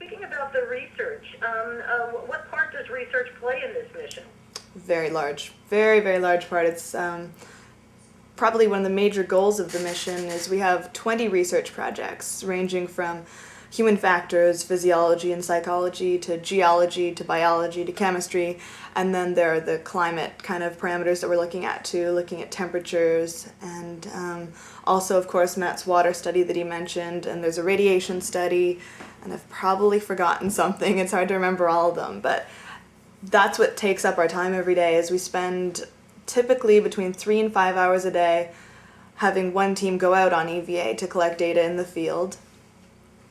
Speaking about the research, what part does research play in this mission? Very large, very, very large part. It's probably one of the major goals of the mission is we have 20 research projects ranging from human factors, physiology and psychology, to geology, to biology, to chemistry, and then there are the climate kind of parameters that we're looking at too, looking at temperatures, and also, of course, Matt's water study that he mentioned, and there's a radiation study, and I've probably forgotten something. It's hard to remember all of them, but that's what takes up our time every day, is we spend typically between 3 and 5 hours a day having one team go out on EVA to collect data in the field.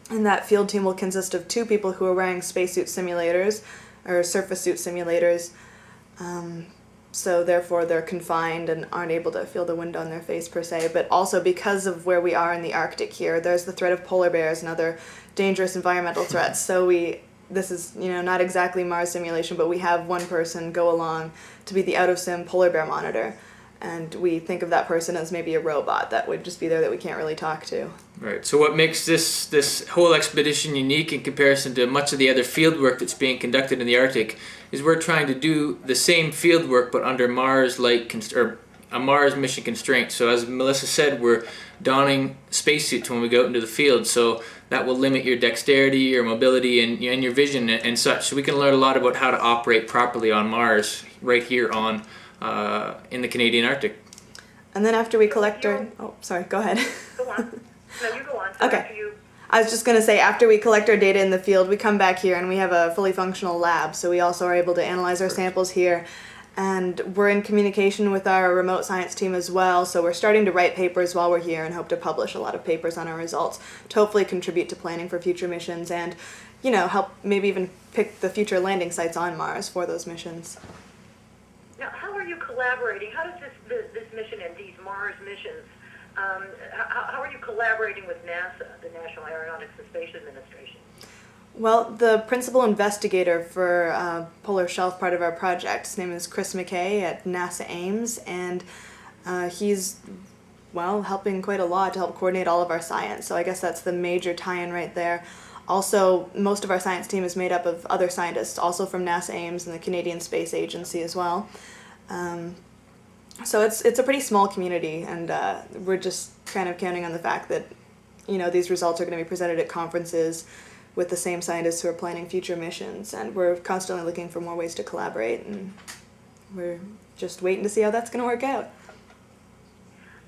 And that field team will consist of 2 people who are wearing spacesuit simulators, or surface suit simulators. So therefore they're confined and aren't able to feel the wind on their face per se. But also because of where we are in the Arctic here, there's the threat of polar bears and other dangerous environmental threats. So this is, not exactly Mars simulation, but we have one person go along to be the out-of-sim polar bear monitor. And we think of that person as maybe a robot that would just be there that we can't really talk to. Right. So what makes this whole expedition unique in comparison to much of the other field work that's being conducted in the Arctic is we're trying to do the same field work but under Mars-like or a Mars mission constraint. So as Melissa said, we're donning spacesuits when we go out into the field. So that will limit your dexterity, your mobility, and your vision and such. So we can learn a lot about how to operate properly on Mars right here on in the Canadian Arctic. And then after we collect our... Oh, sorry, go ahead. Go on. No, you go on. So Okay. after you... I was just going to say, after we collect our data in the field, we come back here and we have a fully functional lab. So we also are able to analyze our samples here. And we're in communication with our remote science team as well. So we're starting to write papers while we're here and hope to publish a lot of papers on our results to hopefully contribute to planning for future missions and, help maybe even pick the future landing sites on Mars for those missions. Now, how are you collaborating? How does this mission and these Mars missions, how are you collaborating with NASA, the National Aeronautics and Space Administration? Well, the principal investigator for Polar Shelf part of our project, his name is Chris McKay at NASA Ames, and he's, helping quite a lot to help coordinate all of our science. So I guess that's the major tie-in right there. Also, most of our science team is made up of other scientists, also from NASA Ames and the Canadian Space Agency as well. So it's a pretty small community, and we're just kind of counting on the fact that, these results are going to be presented at conferences with the same scientists who are planning future missions, and we're constantly looking for more ways to collaborate, and we're just waiting to see how that's going to work out.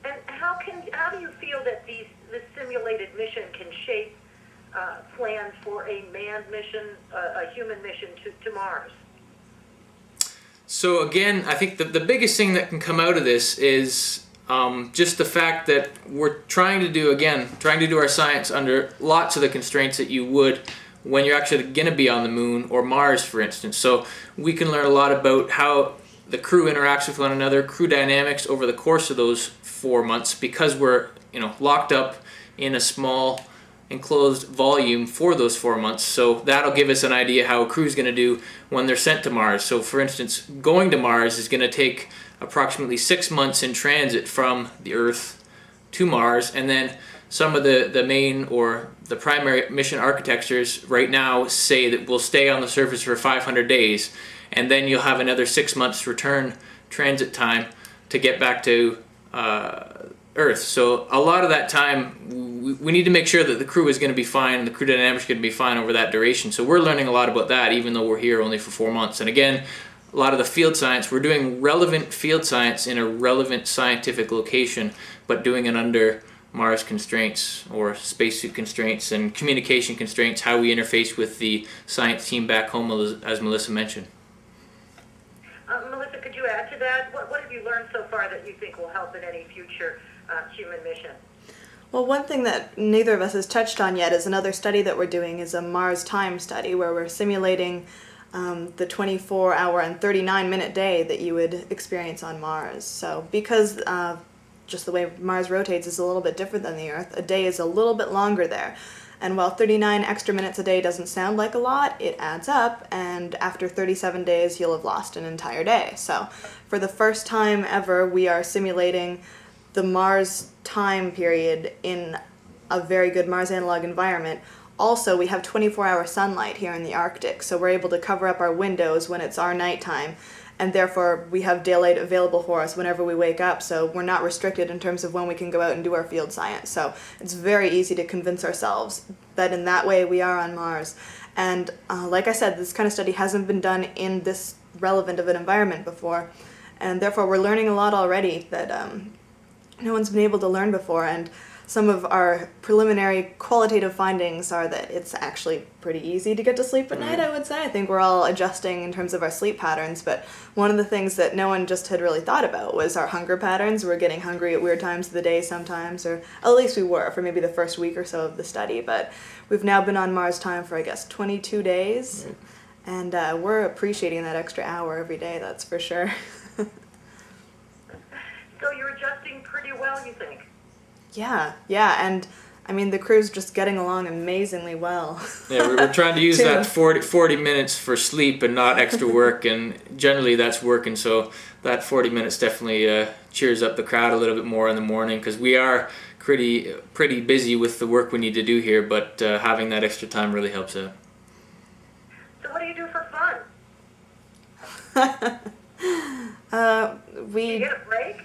And how do you feel that this simulated mission can shape plans for a manned mission, a human mission to Mars? So again, I think the biggest thing that can come out of this is just the fact that we're trying to do our science under lots of the constraints that you would when you're actually going to be on the moon or Mars, for instance. So we can learn a lot about how the crew interacts with one another, crew dynamics over the course of those 4 months, because we're locked up in a small enclosed volume for those 4 months. So that'll give us an idea how a crew's going to do when they're sent to Mars. So for instance, going to Mars is going to take approximately 6 months in transit from the Earth to Mars, and then some of the main or the primary mission architectures right now say that we'll stay on the surface for 500 days, and then you'll have another 6 months return transit time to get back to Earth. So a lot of that time we need to make sure that the crew is going to be fine and the crew dynamics are going to be fine over that duration. So we're learning a lot about that, even though we're here only for 4 months. And again, a lot of the field science, we're doing relevant field science in a relevant scientific location, but doing it under Mars constraints or spacesuit constraints and communication constraints, how we interface with the science team back home, as Melissa mentioned. Melissa, could you add to that? What have you learned so far that you think will help in any future human mission? Well, one thing that neither of us has touched on yet is another study that we're doing is a Mars time study where we're simulating the 24-hour and 39-minute day that you would experience on Mars. So because just the way Mars rotates is a little bit different than the Earth, a day is a little bit longer there. And while 39 extra minutes a day doesn't sound like a lot, it adds up, and after 37 days you'll have lost an entire day. So for the first time ever, we are simulating the Mars time period in a very good Mars analog environment also, we have 24-hour sunlight here in the Arctic, so we're able to cover up our windows when it's our nighttime, and therefore we have daylight available for us whenever we wake up, so we're not restricted in terms of when we can go out and do our field science. So it's very easy to convince ourselves that in that way we are on Mars. And like I said, this kind of study hasn't been done in this relevant of an environment before, and therefore we're learning a lot already that no one's been able to learn before. And some of our preliminary qualitative findings are that it's actually pretty easy to get to sleep at night, I would say. I think we're all adjusting in terms of our sleep patterns, but one of the things that no one just had really thought about was our hunger patterns. We're getting hungry at weird times of the day sometimes, or at least we were for maybe the first week or so of the study, but we've now been on Mars time for, I guess, 22 days, and we're appreciating that extra hour every day, that's for sure. So you're adjusting pretty well, you think? Yeah, and I mean the crew's just getting along amazingly well. Yeah, we're trying to use that 40 minutes for sleep and not extra work, and generally that's working, so that 40 minutes definitely cheers up the crowd a little bit more in the morning, because we are pretty busy with the work we need to do here, but having that extra time really helps out. So what do you do for fun? Do you get a break?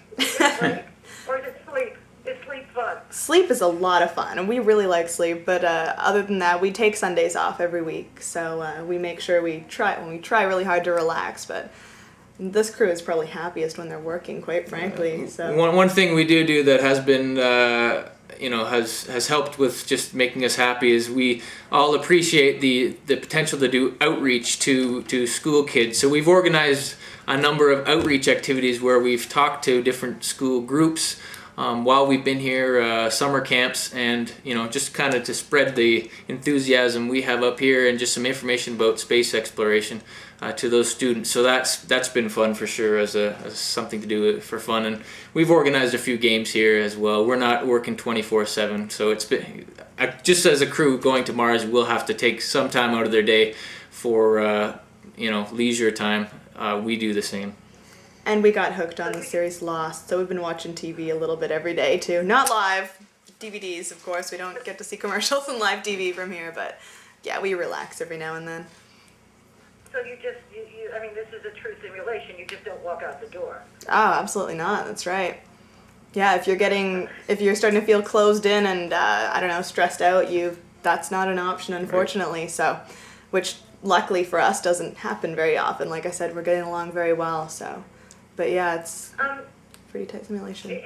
Or is it sleep? Is sleep fun? Sleep is a lot of fun, and we really like sleep, but other than that, we take Sundays off every week, so we make sure we try really hard to relax, but this crew is probably happiest when they're working, quite frankly. So one thing we do that has been has helped with just making us happy is we all appreciate the potential to do outreach to school kids. So we've organized a number of outreach activities where we've talked to different school groups while we've been here, summer camps, and just kind of to spread the enthusiasm we have up here and just some information about space exploration to those students. So that's been fun for sure as something to do for fun, and we've organized a few games here as well. We're not working 24/7, so it's been just as a crew going to Mars, we'll have to take some time out of their day for leisure time. We do the same. And we got hooked on the series Lost, so we've been watching TV a little bit every day too. Not live, DVDs of course, we don't get to see commercials and live TV from here, but yeah, we relax every now and then. So you I mean, this is a true simulation, you just don't walk out the door. Oh, absolutely not, that's right. Yeah, if you're starting to feel closed in and, stressed out, that's not an option, unfortunately, so, which luckily for us doesn't happen very often. Like I said, we're getting along very well, so. But yeah, it's pretty tight simulation.